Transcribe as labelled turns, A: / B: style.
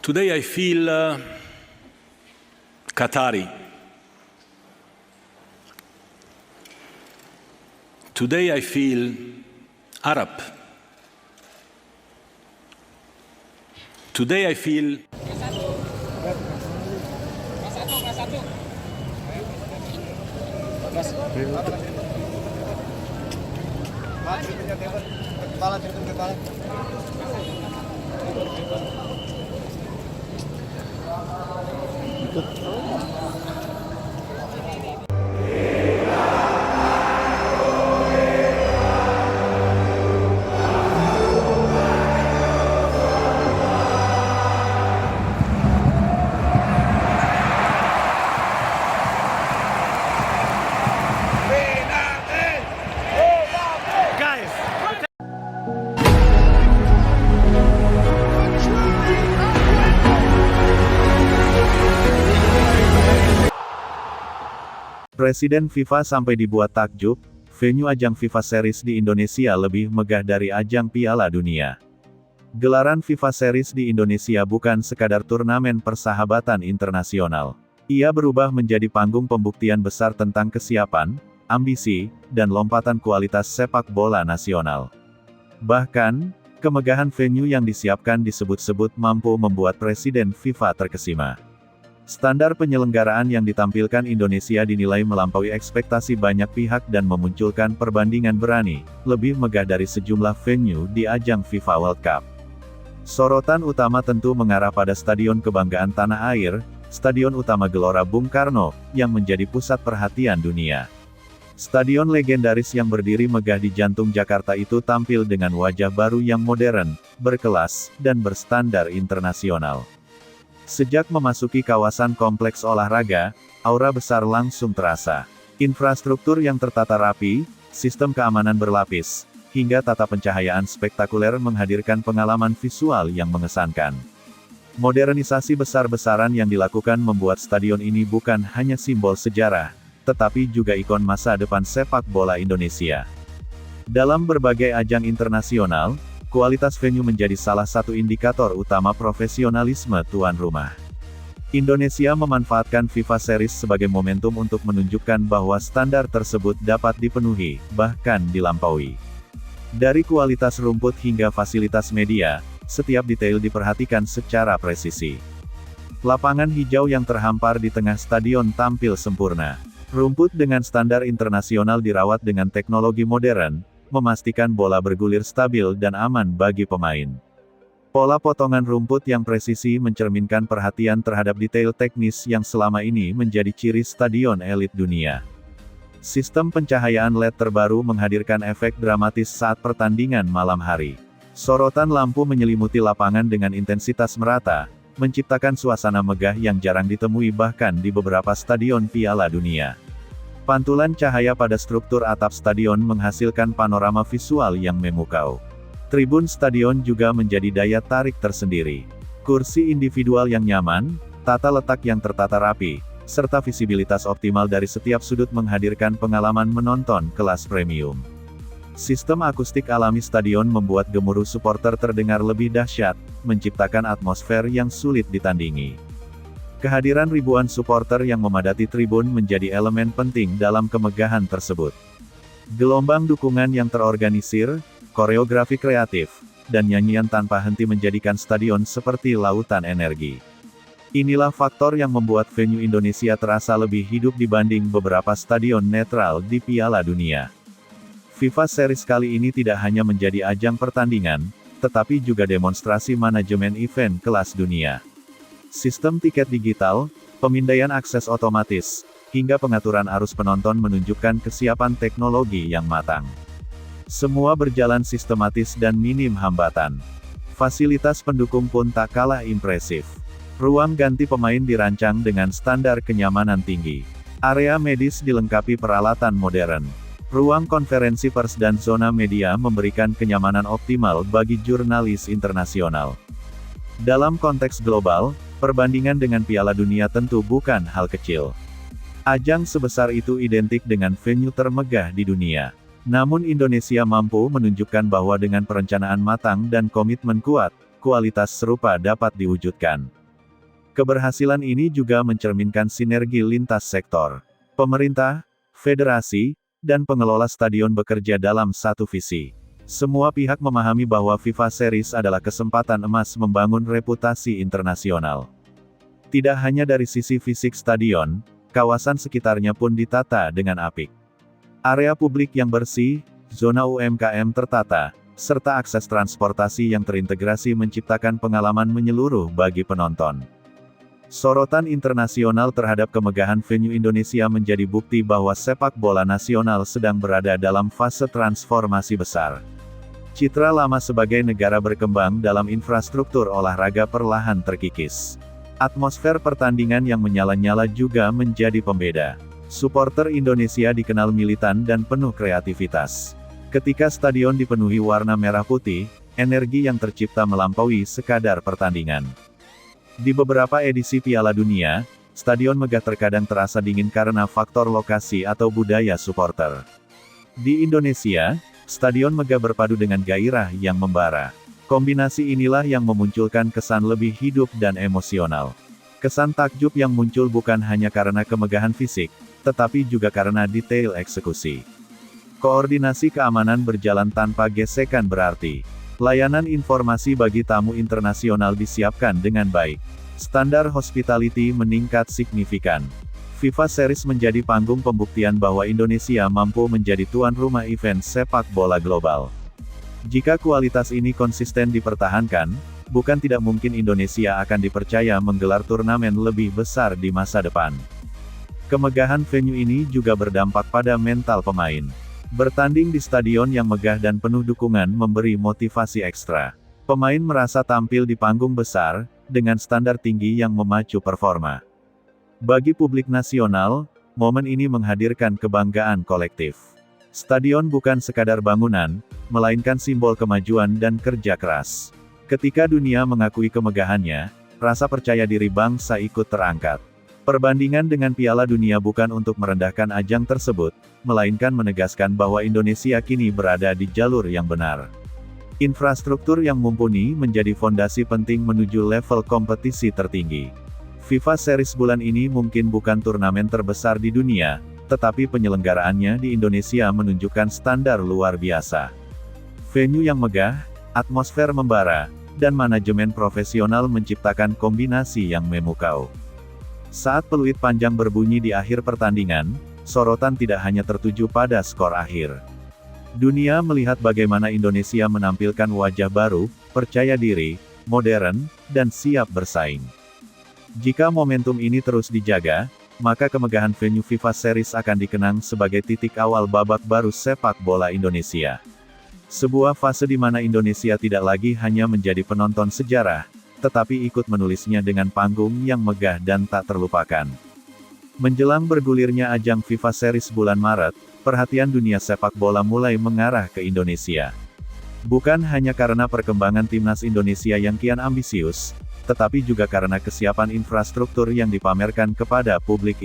A: Today I feel Qatari. Today I feel Arab. Today I feel
B: Presiden FIFA sampai dibuat takjub, venue ajang FIFA Series di Indonesia lebih megah dari ajang Piala Dunia. Gelaran FIFA Series di Indonesia bukan sekadar turnamen persahabatan internasional. Ia berubah menjadi panggung pembuktian besar tentang kesiapan, ambisi, dan lompatan kualitas sepak bola nasional. Bahkan, kemegahan venue yang disiapkan disebut-sebut mampu membuat Presiden FIFA terkesima. Standar penyelenggaraan yang ditampilkan Indonesia dinilai melampaui ekspektasi banyak pihak dan memunculkan perbandingan berani, lebih megah dari sejumlah venue di ajang FIFA World Cup. Sorotan utama tentu mengarah pada Stadion Kebanggaan Tanah Air, Stadion Utama Gelora Bung Karno, yang menjadi pusat perhatian dunia. Stadion legendaris yang berdiri megah di jantung Jakarta itu tampil dengan wajah baru yang modern, berkelas, dan berstandar internasional. Sejak memasuki kawasan kompleks olahraga, aura besar langsung terasa. Infrastruktur yang tertata rapi, sistem keamanan berlapis, hingga tata pencahayaan spektakuler menghadirkan pengalaman visual yang mengesankan. Modernisasi besar-besaran yang dilakukan membuat stadion ini bukan hanya simbol sejarah, tetapi juga ikon masa depan sepak bola Indonesia. Dalam berbagai ajang internasional, kualitas venue menjadi salah satu indikator utama profesionalisme tuan rumah. Indonesia memanfaatkan FIFA Series sebagai momentum untuk menunjukkan bahwa standar tersebut dapat dipenuhi, bahkan dilampaui. Dari kualitas rumput hingga fasilitas media, setiap detail diperhatikan secara presisi. Lapangan hijau yang terhampar di tengah stadion tampil sempurna. Rumput dengan standar internasional dirawat dengan teknologi modern, memastikan bola bergulir stabil dan aman bagi pemain. Pola potongan rumput yang presisi mencerminkan perhatian terhadap detail teknis yang selama ini menjadi ciri stadion elit dunia. Sistem pencahayaan LED terbaru menghadirkan efek dramatis saat pertandingan malam hari. Sorotan lampu menyelimuti lapangan dengan intensitas merata, menciptakan suasana megah yang jarang ditemui bahkan di beberapa stadion Piala Dunia. Pantulan cahaya pada struktur atap stadion menghasilkan panorama visual yang memukau. Tribun stadion juga menjadi daya tarik tersendiri. Kursi individual yang nyaman, tata letak yang tertata rapi, serta visibilitas optimal dari setiap sudut menghadirkan pengalaman menonton kelas premium. Sistem akustik alami stadion membuat gemuruh supporter terdengar lebih dahsyat, menciptakan atmosfer yang sulit ditandingi. Kehadiran ribuan supporter yang memadati tribun menjadi elemen penting dalam kemegahan tersebut. Gelombang dukungan yang terorganisir, koreografi kreatif, dan nyanyian tanpa henti menjadikan stadion seperti lautan energi. Inilah faktor yang membuat venue Indonesia terasa lebih hidup dibanding beberapa stadion netral di Piala Dunia. FIFA Series kali ini tidak hanya menjadi ajang pertandingan, tetapi juga demonstrasi manajemen event kelas dunia. Sistem tiket digital, pemindaian akses otomatis, hingga pengaturan arus penonton menunjukkan kesiapan teknologi yang matang. Semua berjalan sistematis dan minim hambatan. Fasilitas pendukung pun tak kalah impresif. Ruang ganti pemain dirancang dengan standar kenyamanan tinggi. Area medis dilengkapi peralatan modern. Ruang konferensi pers dan zona media memberikan kenyamanan optimal bagi jurnalis internasional. Dalam konteks global, perbandingan dengan Piala Dunia tentu bukan hal kecil. Ajang sebesar itu identik dengan venue termegah di dunia. Namun Indonesia mampu menunjukkan bahwa dengan perencanaan matang dan komitmen kuat, kualitas serupa dapat diwujudkan. Keberhasilan ini juga mencerminkan sinergi lintas sektor. Pemerintah, federasi, dan pengelola stadion bekerja dalam satu visi. Semua pihak memahami bahwa FIFA Series adalah kesempatan emas membangun reputasi internasional. Tidak hanya dari sisi fisik stadion, kawasan sekitarnya pun ditata dengan apik. Area publik yang bersih, zona UMKM tertata, serta akses transportasi yang terintegrasi menciptakan pengalaman menyeluruh bagi penonton. Sorotan internasional terhadap kemegahan venue Indonesia menjadi bukti bahwa sepak bola nasional sedang berada dalam fase transformasi besar. Citra lama sebagai negara berkembang dalam infrastruktur olahraga perlahan terkikis. Atmosfer pertandingan yang menyala-nyala juga menjadi pembeda. Supporter Indonesia dikenal militan dan penuh kreativitas. Ketika stadion dipenuhi warna merah putih, energi yang tercipta melampaui sekadar pertandingan. Di beberapa edisi Piala Dunia, stadion megah terkadang terasa dingin karena faktor lokasi atau budaya supporter. Di Indonesia, stadion megah berpadu dengan gairah yang membara. Kombinasi inilah yang memunculkan kesan lebih hidup dan emosional. Kesan takjub yang muncul bukan hanya karena kemegahan fisik, tetapi juga karena detail eksekusi. Koordinasi keamanan berjalan tanpa gesekan berarti. Layanan informasi bagi tamu internasional disiapkan dengan baik. Standar hospitality meningkat signifikan. FIFA Series menjadi panggung pembuktian bahwa Indonesia mampu menjadi tuan rumah event sepak bola global. Jika kualitas ini konsisten dipertahankan, bukan tidak mungkin Indonesia akan dipercaya menggelar turnamen lebih besar di masa depan. Kemegahan venue ini juga berdampak pada mental pemain. Bertanding di stadion yang megah dan penuh dukungan memberi motivasi ekstra. Pemain merasa tampil di panggung besar, dengan standar tinggi yang memacu performa. Bagi publik nasional, momen ini menghadirkan kebanggaan kolektif. Stadion bukan sekadar bangunan, melainkan simbol kemajuan dan kerja keras. Ketika dunia mengakui kemegahannya, rasa percaya diri bangsa ikut terangkat. Perbandingan dengan Piala Dunia bukan untuk merendahkan ajang tersebut, melainkan menegaskan bahwa Indonesia kini berada di jalur yang benar. Infrastruktur yang mumpuni menjadi fondasi penting menuju level kompetisi tertinggi. FIFA Series bulan ini mungkin bukan turnamen terbesar di dunia, tetapi penyelenggaraannya di Indonesia menunjukkan standar luar biasa. Venue yang megah, atmosfer membara, dan manajemen profesional menciptakan kombinasi yang memukau. Saat peluit panjang berbunyi di akhir pertandingan, sorotan tidak hanya tertuju pada skor akhir. Dunia melihat bagaimana Indonesia menampilkan wajah baru, percaya diri, modern, dan siap bersaing. Jika momentum ini terus dijaga, maka kemegahan venue FIFA Series akan dikenang sebagai titik awal babak baru sepak bola Indonesia. Sebuah fase di mana Indonesia tidak lagi hanya menjadi penonton sejarah, tetapi ikut menulisnya dengan panggung yang megah dan tak terlupakan. Menjelang bergulirnya ajang FIFA Series bulan Maret, perhatian dunia sepak bola mulai mengarah ke Indonesia. Bukan hanya karena perkembangan timnas Indonesia yang kian ambisius, tetapi juga karena kesiapan infrastruktur yang dipamerkan kepada publik